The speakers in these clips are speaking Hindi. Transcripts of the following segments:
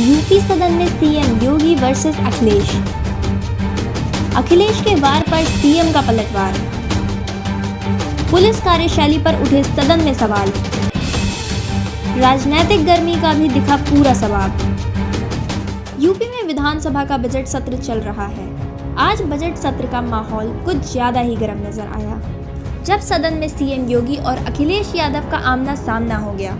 यूपी सदन में सीएम योगी वर्सेस अखिलेश। अखिलेश के वार पर सीएम का पलटवार। पुलिस कार्यशैली पर उठे सदन में सवाल। राजनीतिक गर्मी का भी दिखा पूरा सवाब। यूपी में विधानसभा का बजट सत्र चल रहा है। आज बजट सत्र का माहौल कुछ ज्यादा ही गर्म नजर आया, जब सदन में सीएम योगी और अखिलेश यादव का आमना सामना हो गया।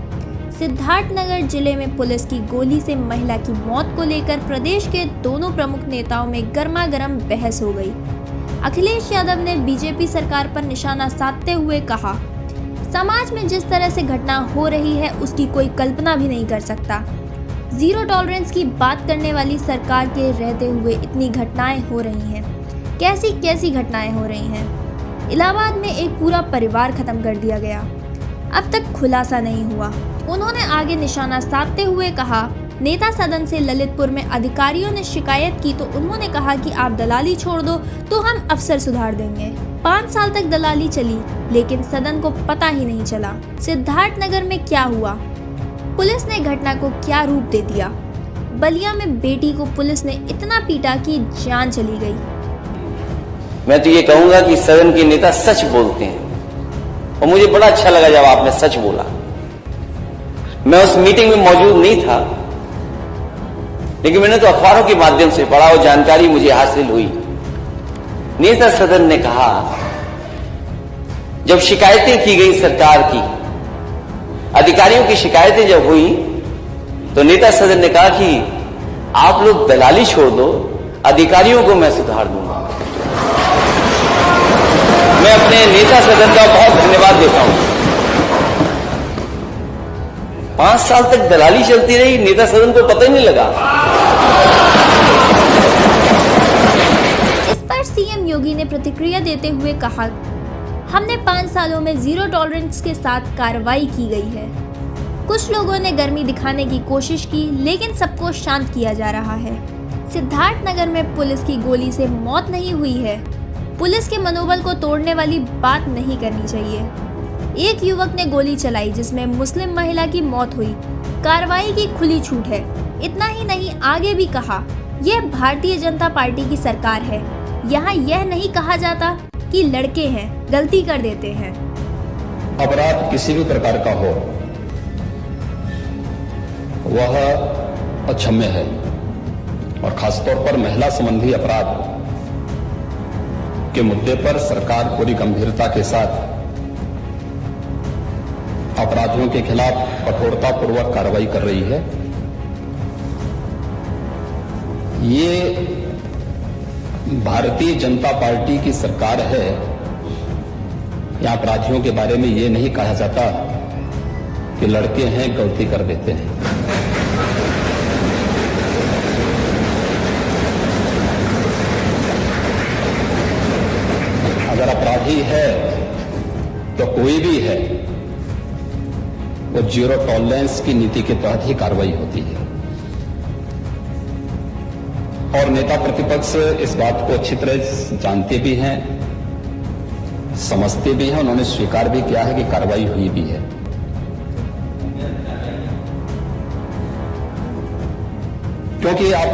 सिद्धार्थनगर जिले में पुलिस की गोली से महिला की मौत को लेकर प्रदेश के दोनों प्रमुख नेताओं में गर्मागर्म बहस हो गई। अखिलेश यादव ने बीजेपी सरकार पर निशाना साधते हुए कहा, समाज में जिस तरह से घटना हो रही है उसकी कोई कल्पना भी नहीं कर सकता। जीरो टॉलरेंस की बात करने वाली सरकार के रहते हुए इतनी घटनाएं हो रही हैं। कैसी कैसी घटनाएं हो रही हैं। इलाहाबाद में एक पूरा परिवार खत्म कर दिया गया, अब तक खुलासा नहीं हुआ। उन्होंने आगे निशाना साधते हुए कहा, नेता सदन से ललितपुर में अधिकारियों ने शिकायत की तो उन्होंने कहा कि आप दलाली छोड़ दो तो हम अफसर सुधार देंगे। 5 साल तक दलाली चली, लेकिन सदन को पता ही नहीं चला सिद्धार्थनगर में क्या हुआ। पुलिस ने घटना को क्या रूप दे दिया। बलिया में बेटी को पुलिस ने इतना पीटा कि जान चली गई। मैं तो ये कहूंगा कि सदन के नेता सच बोलते हैं, और मुझे बड़ा अच्छा लगा जब आपने सच बोला। मैं उस मीटिंग में मौजूद नहीं था, लेकिन मैंने तो अखबारों के माध्यम से पढ़ा और जानकारी मुझे हासिल हुई। नेता सदन ने कहा, जब शिकायतें की गई सरकार की, अधिकारियों की शिकायतें जब हुई, तो नेता सदन ने कहा कि आप लोग दलाली छोड़ दो, अधिकारियों को मैं सुधार दूंगा। मैं अपने नेता सदन का बहुत धन्यवाद देता हूं। 5 साल तक दलाली चलती रही, नेता सदन को पता ही नहीं लगा। इस पर सीएम योगी ने प्रतिक्रिया देते हुए कहा, हमने 5 सालों में जीरो टॉलरेंस के साथ कार्रवाई की गई है। कुछ लोगों ने गर्मी दिखाने की कोशिश की, लेकिन सबको शांत किया जा रहा है। सिद्धार्थनगर में पुलिस की गोली से मौत नहीं हुई है। पुलिस के मनोबल को तोड़ने वाली बात नहीं करनी चाहिए। एक युवक ने गोली चलाई जिसमें मुस्लिम महिला की मौत हुई। कार्रवाई की खुली छूट है। इतना ही नहीं, आगे भी कहा, यह भारतीय जनता पार्टी की सरकार है। यहाँ यह नहीं कहा जाता कि लड़के हैं, गलती कर देते हैं। अपराध किसी भी प्रकार का हो, वह अक्षम्य है, और खासतौर पर महिला संबंधी अपराध के मुद्दे पर सरकार पूरी गंभीरता के साथ अपराधियों के खिलाफ कठोरतापूर्वक कार्रवाई कर रही है। ये भारतीय जनता पार्टी की सरकार है। यहां अपराधियों के बारे में ये नहीं कहा जाता कि लड़के हैं, गलती कर देते हैं। अगर अपराधी है तो कोई भी है, वो जीरो टॉलरेंस की नीति के तहत ही कार्रवाई होती है। और नेता प्रतिपक्ष इस बात को अच्छी तरह जानते भी हैं, समझते भी हैं। उन्होंने स्वीकार भी किया है कि कार्रवाई हुई भी है। क्योंकि आप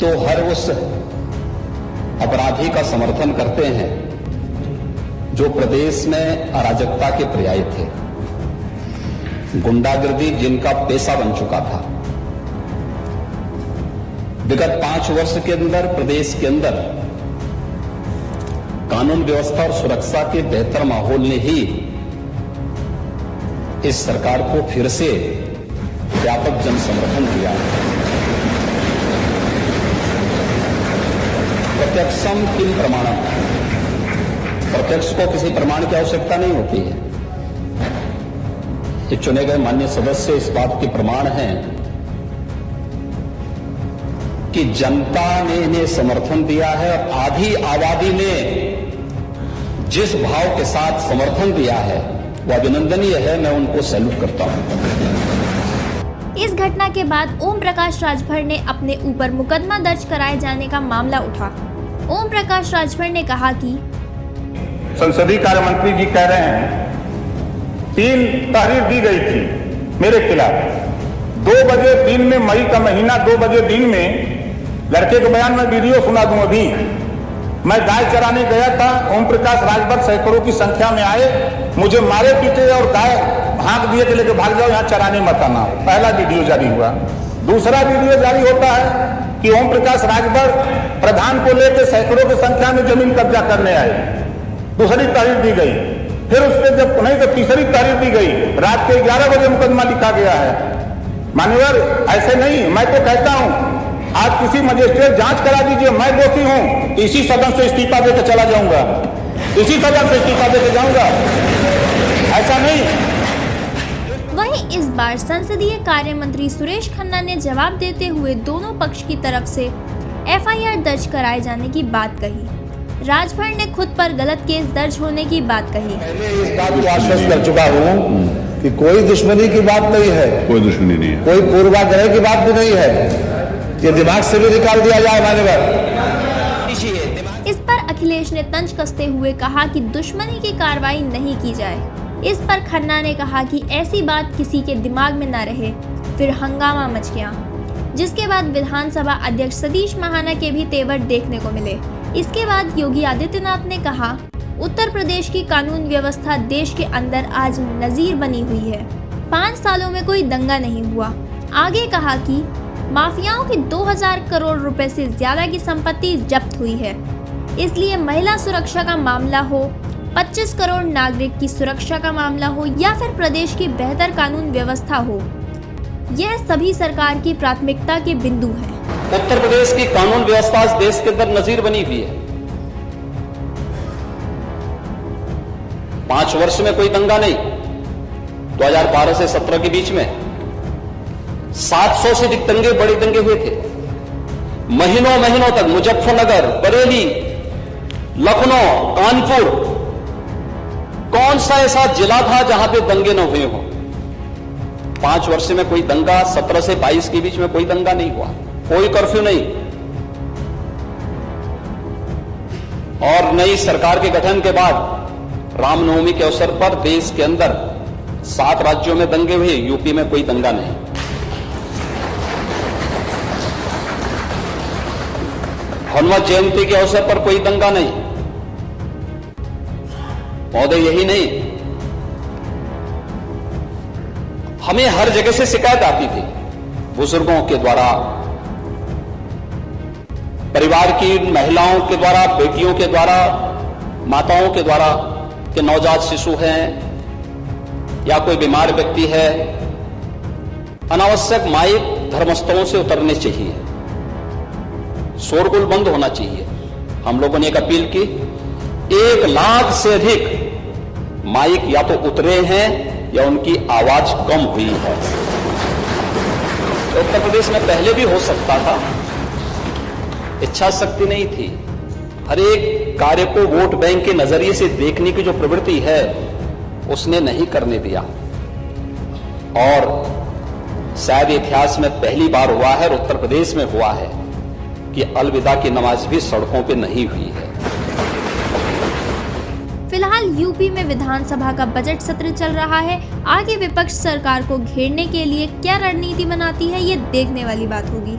तो हर उस अपराधी का समर्थन करते हैं जो प्रदेश में अराजकता के पर्याय थे, गुंडागर्दी जिनका पेशा बन चुका था। विगत 5 वर्ष के अंदर प्रदेश के अंदर कानून व्यवस्था और सुरक्षा के बेहतर माहौल ने ही इस सरकार को फिर से व्यापक जन समर्थन दिया है। प्रत्यक्षम किम प्रमाणम, प्रत्यक्ष को किसी प्रमाण की आवश्यकता नहीं होती है। ये चुने गए माननीय सदस्य इस बात के प्रमाण हैं कि जनता ने इन्हें समर्थन दिया है, और आधी आबादी ने जिस भाव के साथ समर्थन दिया है वो अभिनंदनीय है। मैं उनको सैल्यूट करता हूं। इस घटना के बाद ओम प्रकाश राजभर ने अपने ऊपर मुकदमा दर्ज कराए जाने का मामला उठा। ओम प्रकाश राजभर ने कहा कि संसदीय कार्य मंत्री जी कह रहे हैं 3 तहरीर दी गई थी मेरे खिलाफ, 2 बजे दिन में, मई का महीना, 2 बजे दिन में लड़के के बयान में वीडियो सुना दूं। अभी मैं गाय चराने गया था, ओम प्रकाश राजभर सैकड़ों की संख्या में आए, मुझे मारे पीटे और गाय भाग दिए कि लेके भाग जाओ, यहाँ चराने मत आना। पहला वीडियो जारी हुआ। दूसरा वीडियो जारी होता है कि ओम प्रकाश राजभर प्रधान को लेकर सैकड़ों की संख्या में जमीन कब्जा करने आए। दूसरी तहरीर दी गई, फिर उस पर जब नहीं तो तीसरी तहरीर दी गई, रात के 11 बजे मुकदमा लिखा गया है। मान्यवर, ऐसे नहीं, मैं तो कहता हूं आज किसी मजिस्ट्रेट जांच करा दीजिए, मैं दोषी हूं, इसी सदन से इस्तीफा देकर चला जाऊंगा, इसी सदन से इस्तीफा देकर जाऊंगा, ऐसा नहीं। वहीं इस बार संसदीय कार्य मंत्री सुरेश खन्ना ने जवाब देते हुए दोनों पक्ष की तरफ से एफआईआर दर्ज कराए जाने की बात कही। राजभर ने खुद पर गलत केस दर्ज होने की बात कही। पहले इस बात को आश्वस्त कर चुका हूँ कि कोई दुश्मनी की बात नहीं है, कोई दुश्मनी नहीं है, कोई पूर्वाग्रह की बात भी नहीं है, ये दिमाग से भी निकाल दिया जाए मान्यवर। इस पर अखिलेश ने तंज कसते हुए कहा कि दुश्मनी की कार्रवाई नहीं की जाए। इस पर खन्ना ने कहा कि ऐसी बात किसी के दिमाग में न रहे। फिर हंगामा मच गया, जिसके बाद विधानसभा अध्यक्ष सतीश महाना के भी तेवर देखने को मिले। इसके बाद योगी आदित्यनाथ ने कहा, उत्तर प्रदेश की कानून व्यवस्था देश के अंदर आज नजीर बनी हुई है। 5 सालों में कोई दंगा नहीं हुआ। आगे कहा कि माफियाओं की 2000 करोड़ रुपए से ज्यादा की संपत्ति जब्त हुई है। इसलिए महिला सुरक्षा का मामला हो, 25 करोड़ नागरिक की सुरक्षा का मामला हो या फिर प्रदेश की बेहतर कानून व्यवस्था हो, यह सभी सरकार की प्राथमिकता के बिंदु हैं। उत्तर प्रदेश की कानून व्यवस्था इस देश के अंदर नजीर बनी हुई है। 5 वर्ष में कोई दंगा नहीं। 2012 से 17 के बीच में 700 से अधिक दंगे, बड़े दंगे हुए थे। महीनों महीनों तक मुजफ्फरनगर, बरेली, लखनऊ, कानपुर, कौन सा ऐसा जिला था जहां पे दंगे न हुए हों? 5 वर्ष में कोई दंगा, 17 से 22 के बीच में कोई दंगा नहीं हुआ, कोई कर्फ्यू नहीं। और नई सरकार के गठन के बाद रामनवमी के अवसर पर देश के अंदर 7 राज्यों में दंगे हुए, यूपी में कोई दंगा नहीं। हनुमान जयंती के अवसर पर कोई दंगा नहीं। महोदय, यही नहीं, हमें हर जगह से शिकायत आती थी, बुजुर्गों के द्वारा, परिवार की महिलाओं के द्वारा, बेटियों के द्वारा, माताओं के द्वारा कि नवजात शिशु हैं या कोई बीमार व्यक्ति है। अनावश्यक माइक धर्मस्थलों से उतरने चाहिए, शोरगुल बंद होना चाहिए। हम लोगों ने एक अपील की, 1 लाख से अधिक माइक या तो उतरे हैं या उनकी आवाज कम हुई है। तो उत्तर प्रदेश में पहले भी हो सकता था, इच्छा शक्ति नहीं थी। हर एक कार्य को वोट बैंक के नजरिए से देखने की जो प्रवृत्ति है, उसने नहीं करने दिया। और शायद इतिहास में पहली बार हुआ है और उत्तर प्रदेश में हुआ है कि अलविदा की नमाज भी सड़कों पे नहीं हुई है। फिलहाल यूपी में विधानसभा का बजट सत्र चल रहा है। आगे विपक्ष सरकार को घेरने के लिए क्या रणनीति बनाती है, ये देखने वाली बात होगी।